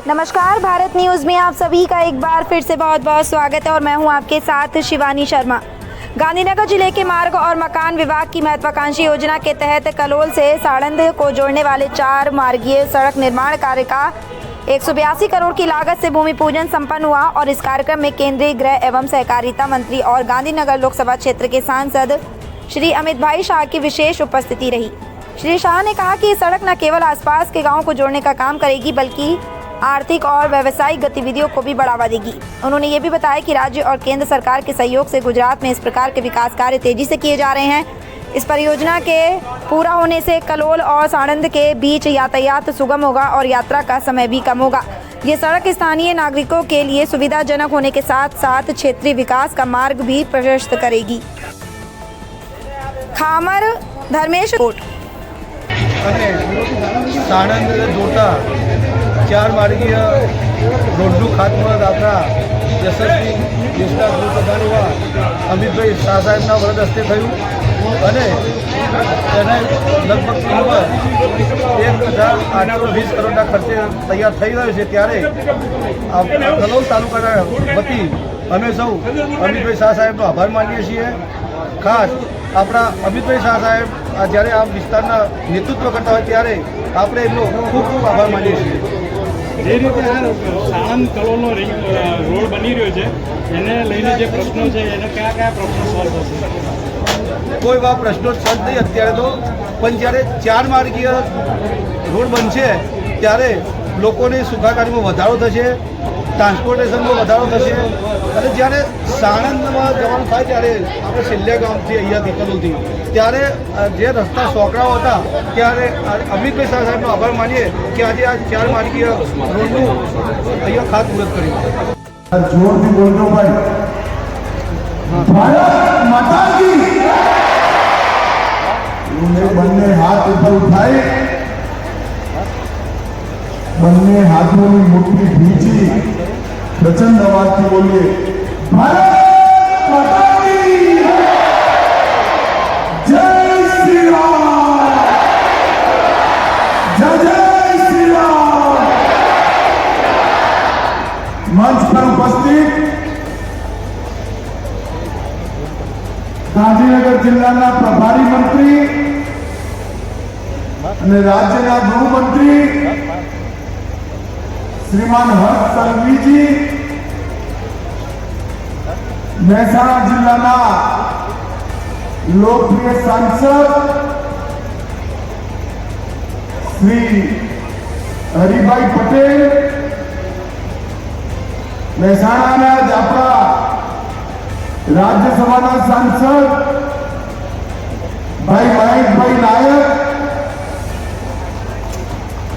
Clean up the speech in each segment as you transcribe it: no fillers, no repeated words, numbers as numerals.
नमस्कार, भारत न्यूज में आप सभी का एक बार फिर से बहुत बहुत स्वागत है और मैं हूं आपके साथ शिवानी शर्मा। गांधीनगर जिले के मार्ग और मकान विभाग की महत्वाकांक्षी योजना के तहत कलोल से साड़ंद को जोड़ने वाले 4 मार्गीय सड़क निर्माण कार्य का 182 करोड़ की लागत से भूमि पूजन संपन्न हुआ और इस कार्यक्रम में केंद्रीय गृह एवं सहकारिता मंत्री और गांधीनगर लोकसभा क्षेत्र के सांसद श्री अमित भाई शाह की विशेष उपस्थिति रही। श्री शाह ने कहा कि ये सड़क न केवल आसपास के गाँव को जोड़ने का काम करेगी बल्कि आर्थिक और व्यावसायिक गतिविधियों को भी बढ़ावा देगी। उन्होंने ये भी बताया कि राज्य और केंद्र सरकार के सहयोग से गुजरात में इस प्रकार के विकास कार्य तेजी से किए जा रहे हैं। इस परियोजना के पूरा होने से कलोल और साड़ंद के बीच यातायात सुगम होगा और यात्रा का समय भी कम होगा। ये सड़क स्थानीय नागरिकों के लिए सुविधाजनक होने के साथ साथ क्षेत्रीय विकास का मार्ग भी प्रशस्त करेगी। खामर धर्मेश कोट साणंद जोटा 4 मार्गीय रोडનું ખાતમુહૂર્ત આપણા યશસ્વી દેશના ગૃહપ્રધાન એવા અમિતભાઈ શાહ સાહેબના વરદ હસ્તે થયું અને તેને લગભગ કિંમત 1,820 કરોડના ખર્ચે તૈયાર થઈ રહ્યો છે। ત્યારે કલોલ તાલુકાના વતી અમે સૌ અમિતભાઈ શાહ સાહેબનો આભાર માનીએ છીએ। ખાસ આપણા અમિતભાઈ શાહ સાહેબ જ્યારે આ વિસ્તારના નેતૃત્વ કરતા હોય ત્યારે આપણે એમનો ખૂબ ખૂબ આભાર માનીએ છીએ। જે રીતે આ સાણંદ કલોલનો રોડ બની રહ્યો છે એને લઈને જે પ્રશ્નો છે એને કયા પ્રશ્નો સોલ્વ થશે? કોઈ એવા પ્રશ્નો જ નહીં અત્યારે તો, પણ જ્યારે 4 માર્ગીય રોડ બનશે ત્યારે લોકોની સુખાકારીમાં વધારો થશે, ટ્રાન્સપોર્ટેશનમાં વધારો થશે અને જ્યારે સાણંદમાં જવાનું થાય ત્યારે આપણે છેલ્લે ગામથી અહીંયાથી કલોલથી ત્યારે જે રસ્તા સોકડાઓ હતા ત્યારે અમિતભાઈ શાહ સાહેબનો આભાર માનીએ કે આજે આ 4 માર્ગીય રોડનું અહીંયા ખાતમુહૂર્ત કર્યું। જોરથી બોલજો ભાઈ, ભારત માતા કી બંને હાથ ઉપર ઉઠાઈ બંને હાથોની મુઠ્ઠી ભીંચી પ્રચંડ અવાજથી બોલીએ ભારત માતા કી જય શ્રી રામ, જય જય श्री राम। मंच पर उपस्थित गांधीनगर जिल्लाના प्रभारी मंत्री અને રાજ્યના ગૃહમંત્રી શ્રીમાન હર્ષ સંઘવીજી, મહેસાણા જિલ્લાના લોકપ્રિય सांसद श्री हरिभाई पटेल, મહેસાણાના જ આપણા રાજ્યસભાના सांसद भाई महेशभाई नायक,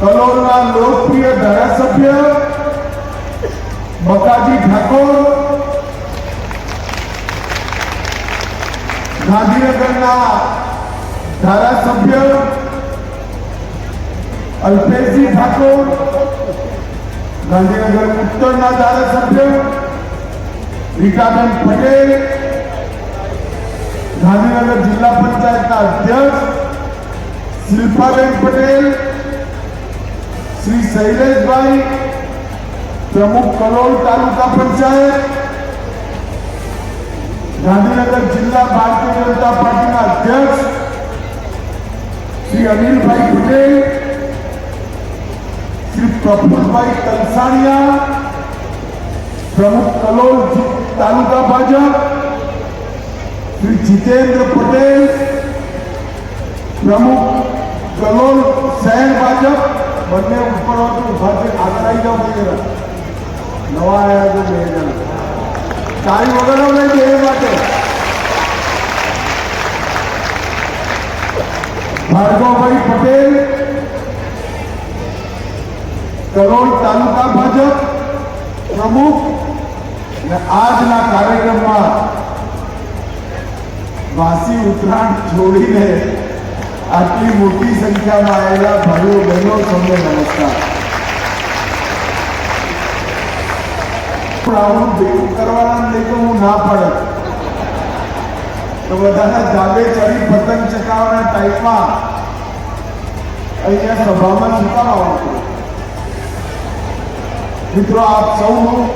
कलोलના લોકપ્રિય ધારાસભ્ય બકાજી ઠાકોર, ગાંધીનગરના ધારાસભ્ય अल्पेशजी ठाकुर, गांधीनगर उत्तरना धारासभ्य રીટાબેન પટેલ, ગાંધીનગર જિલ્લા પંચાયતના અધ્યક્ષ શિલ્પાબેન પટેલ, શ્રી શૈલેષભાઈ પ્રમુખ કલોલ તાલુકા પંચાયત, ગાંધીનगर જિલ્લા ભારતીય જનતા પાર્ટીના અધ્યક્ષ શ્રી અનિલભાઈ પટેલ, श्री प्रफुल्लभाई तलसाणिया प्रमुख कलोल तालुका भाजप, श्री जितेंद्र पटेल प्रमुख कलोल शहर भाजप, बने ऊपर आगराई जाओ नवा आया जो तारी वगैरह नहीं भार्गवभाई पटेल कलोल तालुका भाजप प्रमुख ने આજના કાર્યક્રમમાં વાસી ઉત્તરાયણ છોડીને આટલી મોટી સંખ્યામાં આવેલા ભાઈઓ બહેનો સૌને નમસ્કાર। આવું ભેગું કરવાના નહીં તો હું ના પડે તો બધાના જાગે ચડી પતંગ ચગાવવાના ટાઈપમાં અહીંયા સભામાં સ્વીકારવાનું. મિત્રો, આપ સૌનું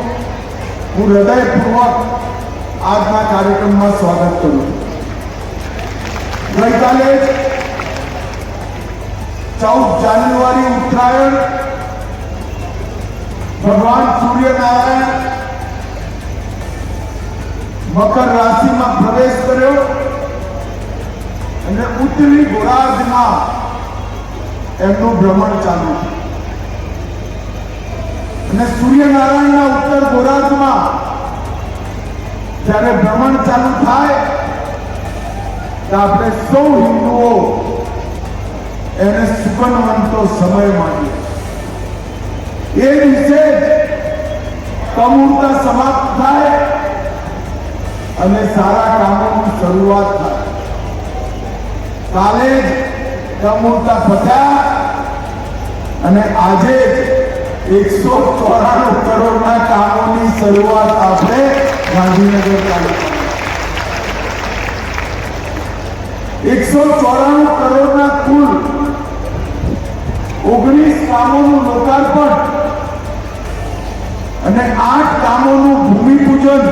હું હૃદયપૂર્વક આજના કાર્યક્રમમાં સ્વાગત કરું છું. ગઈકાલે 14 જાન્યુઆરી ઉત્તરાયણ, ભગવાન સૂર્યનારાયણ મકર રાશિમાં પ્રવેશ કર્યો અને ઉત્તરી ગોળાર્ધમાં એમનું ભ્રમણ ચાલુ છે. અને સૂર્યનારાયણના ઉત્તર ગોળાર્ધમાં જ્યારે ભ્રમણ ચાલુ થાય તો આપણે સૌ હિન્દુઓ એને સુકનવંતો સમય માનીએ. એ દિવસે કમૂરતા સમાપ્ત થાય અને સારા કામોની શરૂઆત થાય. કાલે જ કમૂરતા પત્યા અને આજે 194 કરોડના કામોની શરૂઆત આપણે ગાંધીનગર તાલુકામાં 194 કરોડના કુલ 19 કામોનું લોકાર્પણ અને 8 કામોનું ભૂમિપૂજન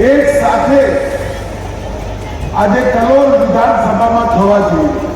એક સાથે આજે કલોલ વિધાનસભામાં થવા જોઈએ.